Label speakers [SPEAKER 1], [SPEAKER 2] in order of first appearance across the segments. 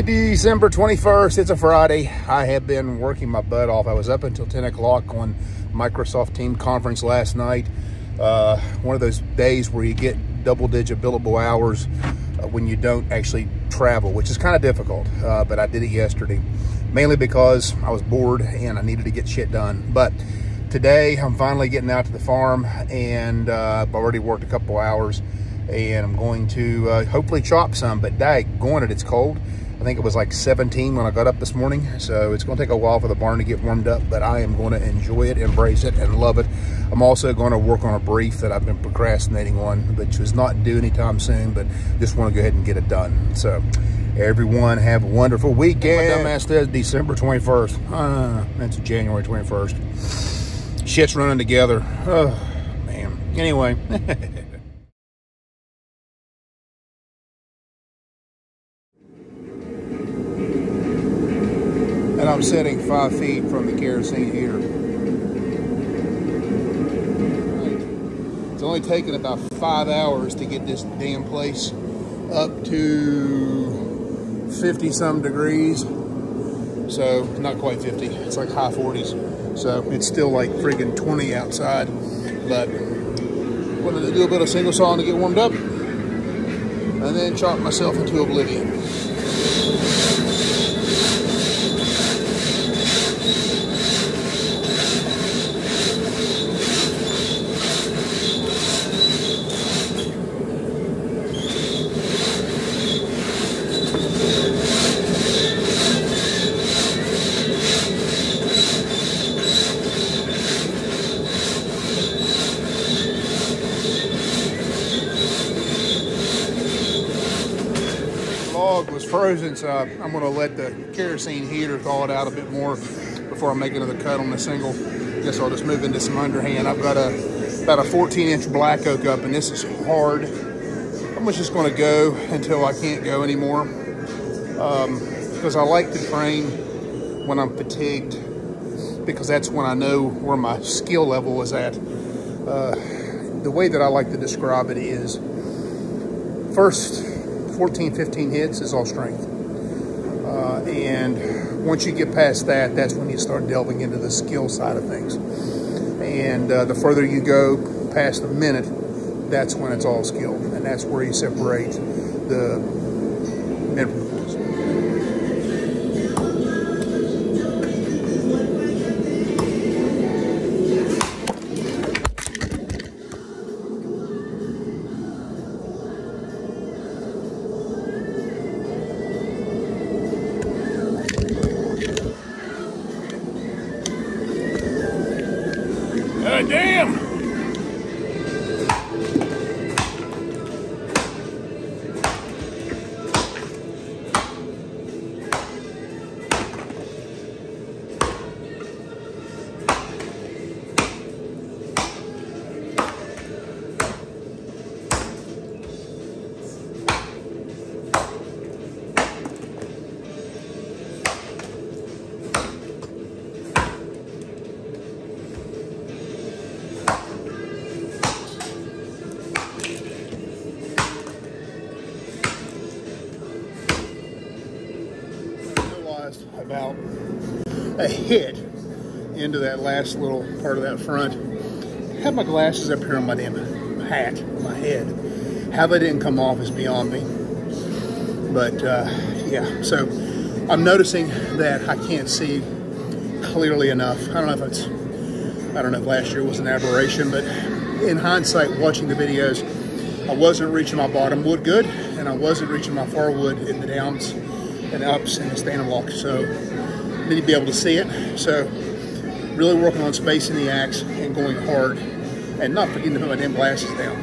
[SPEAKER 1] December 21st, it's a Friday. I have been working my butt off. I was up until 10 o'clock on Microsoft Team conference last night. One of those days where you get double-digit billable hours when you don't actually travel, which is kind of difficult, but I did it yesterday, mainly because I was bored and I needed to get shit done. But today, I'm finally getting out to the farm, and I've already worked a couple hours, and I'm going to hopefully chop some, but daggone it, it's cold. I think it was like 17 when I got up this morning, so it's going to take a while for the barn to get warmed up, but I am going to enjoy it, embrace it, and love it. I'm also going to work on a brief that I've been procrastinating on, which is not due anytime soon, but just want to go ahead and get it done. So everyone have a wonderful weekend. My dumbass says December 21st. That's January 21st. Shit's running together. Oh, man. Anyway. And I'm sitting 5 feet from the kerosene heater. It's only taken about 5 hours to get this damn place up to 50-some degrees. So, not quite 50. It's like high 40s. So, it's still like friggin' 20 outside. But, I'm going to do a bit of single sawing to get warmed up. And then chop myself into oblivion. Was frozen, so I'm going to let the kerosene heater thaw it out a bit more before I make another cut on the single. Guess I'll just move into some underhand. I've got about a 14-inch black oak up, and this is hard. I'm just going to go until I can't go anymore, because I like to train when I'm fatigued, because that's when I know where my skill level is at. The way that I like to describe it is, first 14, 15 hits is all strength. And once you get past that, that's when you start delving into the skill side of things. And the further you go past a minute, that's when it's all skill. And that's where you separate the mid. Damn! About a hit into that last little part of that front. I have my glasses up here on my damn hat, my head. How they didn't come off is beyond me. But yeah, so I'm noticing that I can't see clearly enough. I don't know if last year was an aberration, but in hindsight, watching the videos, I wasn't reaching my bottom wood good, and I wasn't reaching my far wood in the downs and ups and the standing block, so need to be able to see it. So really working on spacing the axe and going hard, and not forgetting to put my damn glasses down.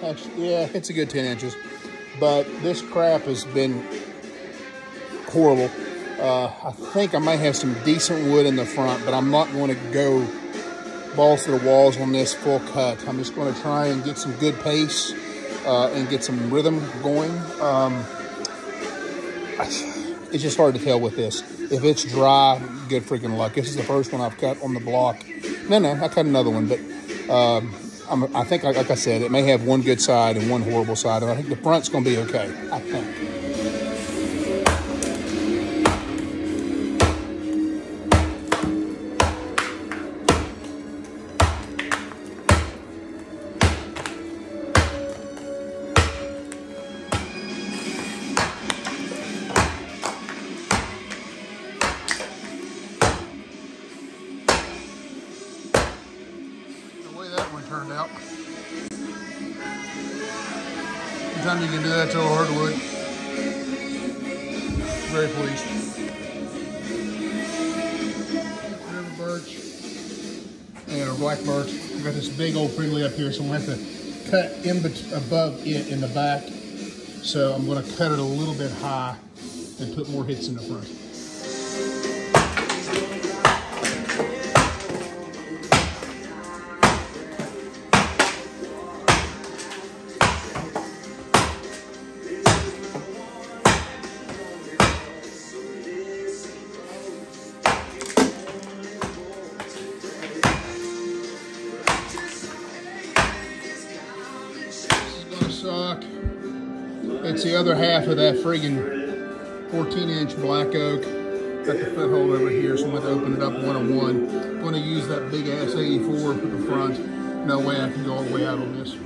[SPEAKER 1] Actually, yeah, it's a good 10 inches. But this crap has been horrible. I think I might have some decent wood in the front, but I'm not going to go balls to the walls on this full cut. I'm just going to try and get some good pace and get some rhythm going. It's just hard to tell with this. If it's dry, good freaking luck. This is the first one I've cut on the block. No, I cut another one, but I think, like I said, it may have one good side and one horrible side, and I think the front's going to be okay, I think. Turned out. Anytime you can do that to a hardwood, very pleased. River birch and a black birch. I've got this big old friendly up here, so I'm going to have to cut above it in the back. So I'm going to cut it a little bit high and put more hits in the front. Suck. It's the other half of that friggin' 14-inch black oak. Got the foothold over here, so I'm going to open it up one-on-one. I'm going to use that big ass 84 for the front. No way I can go all the way out on this.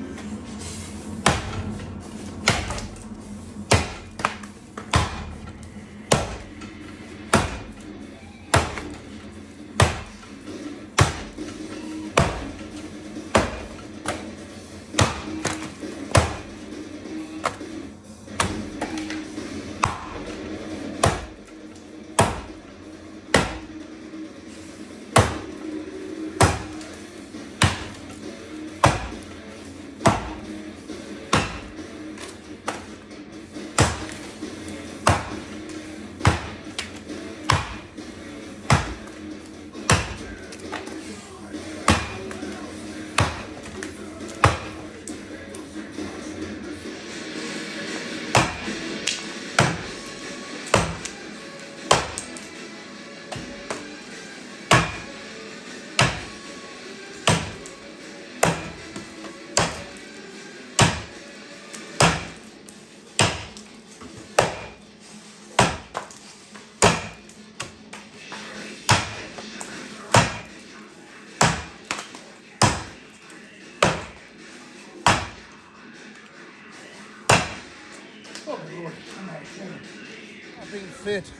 [SPEAKER 1] Not being fit.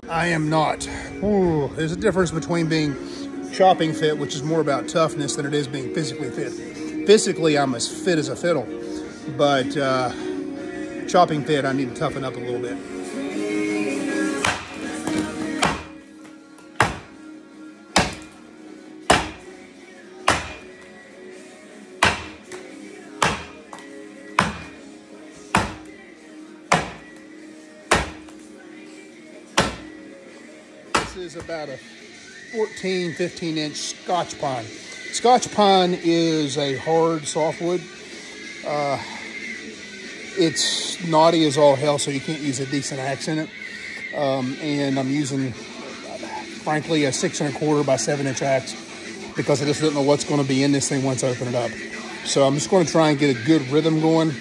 [SPEAKER 1] I am not. Ooh, there's a difference between being chopping fit, which is more about toughness, than it is being physically fit. Physically, I'm as fit as a fiddle, but chopping fit, I need to toughen up a little bit. Is about a 14, 15-inch Scotch pine. Scotch pine is a hard softwood. It's knotty as all hell, so you can't use a decent axe in it. And I'm using, frankly, a 6 1/4 by 7-inch axe because I just don't know what's going to be in this thing once I open it up. So I'm just going to try and get a good rhythm going.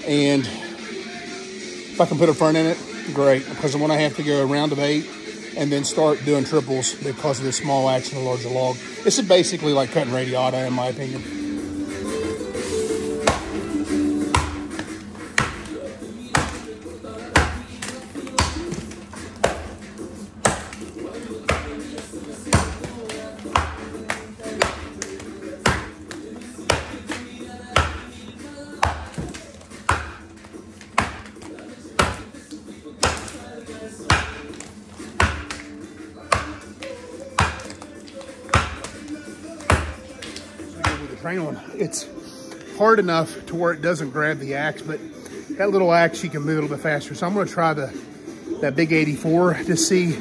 [SPEAKER 1] And if I can put a front in it, great, because I'm going to have to go a round of 8 and then start doing triples because of the small axe and a larger log. This is basically like cutting radiata, in my opinion. Train on. It's hard enough to where it doesn't grab the axe, but that little axe, you can move a little bit faster. So I'm gonna try that big 84 to see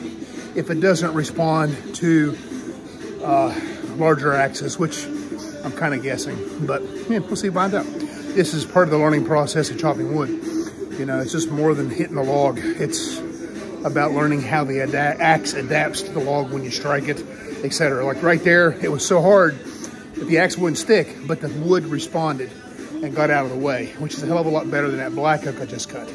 [SPEAKER 1] if it doesn't respond to larger axes, which I'm kind of guessing, but yeah, we'll see, find out. This is part of the learning process of chopping wood. You know, it's just more than hitting the log. It's about learning how the axe adapts to the log when you strike it, etc. Like right there, it was so hard that the axe wouldn't stick, but the wood responded and got out of the way, which is a hell of a lot better than that black oak I just cut.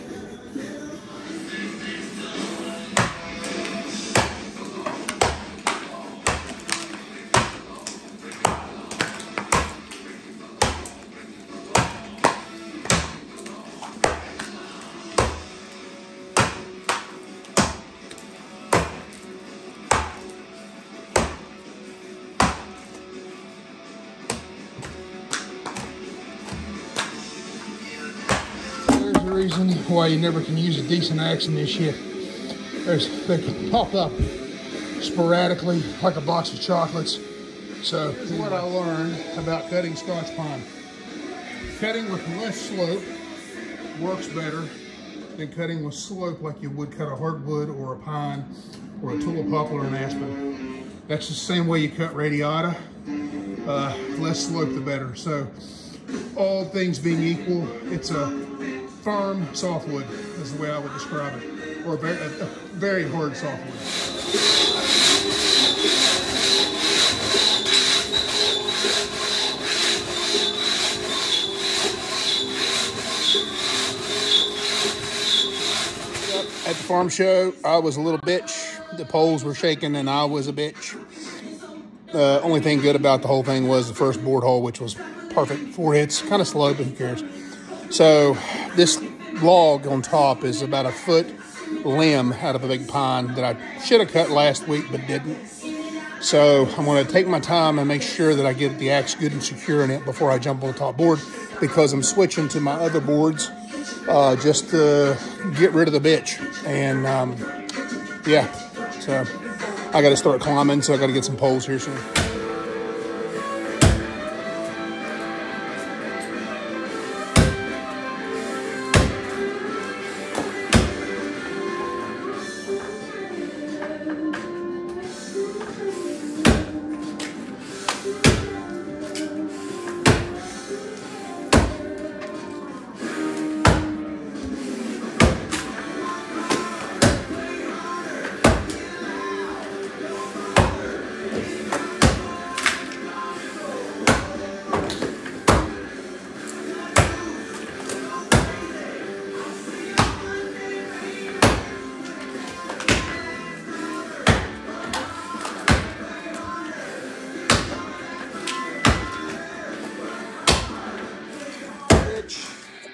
[SPEAKER 1] Reason why you never can use a decent axe in this shit. They can pop up sporadically like a box of chocolates. So this is what I learned about cutting Scotch pine. Cutting with less slope works better than cutting with slope like you would cut a hardwood or a pine or a tulip poplar or an aspen. That's the same way you cut radiata. Less slope the better. So all things being equal, it's a firm softwood is the way I would describe it, or a very hard softwood. At the farm show, I was a little bitch. The poles were shaking and I was a bitch. The only thing good about the whole thing was the first board hole, which was perfect. 4 hits, kind of slow, but who cares? So this log on top is about a foot limb out of a big pine that I should have cut last week but didn't. So I'm going to take my time and make sure that I get the axe good and secure in it before I jump on the top board, because I'm switching to my other boards just to get rid of the bitch. And yeah, so I got to start climbing, so I got to get some poles here soon.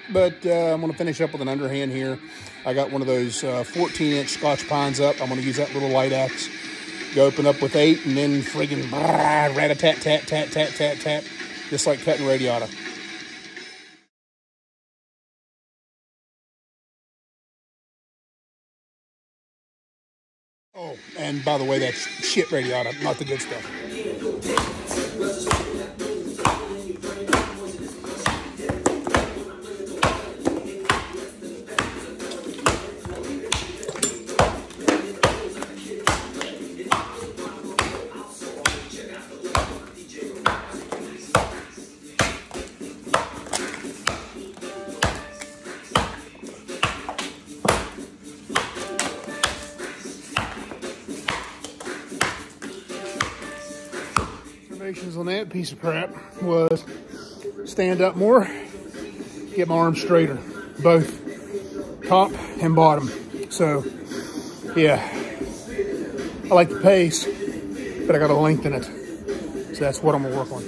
[SPEAKER 1] But I'm going to finish up with an underhand here. I got one of those 14-inch Scotch pines up. I'm going to use that little light axe. Go open up with 8 and then friggin' rat-a-tat-tat-tat-tat-tat-tat, just like cutting radiata. Oh, and by the way, that's shit radiata, not the good stuff. On that piece of crap was stand up more, get my arms straighter, both top and bottom. So yeah, I like the pace, but I got to lengthen it. So that's what I'm gonna work on.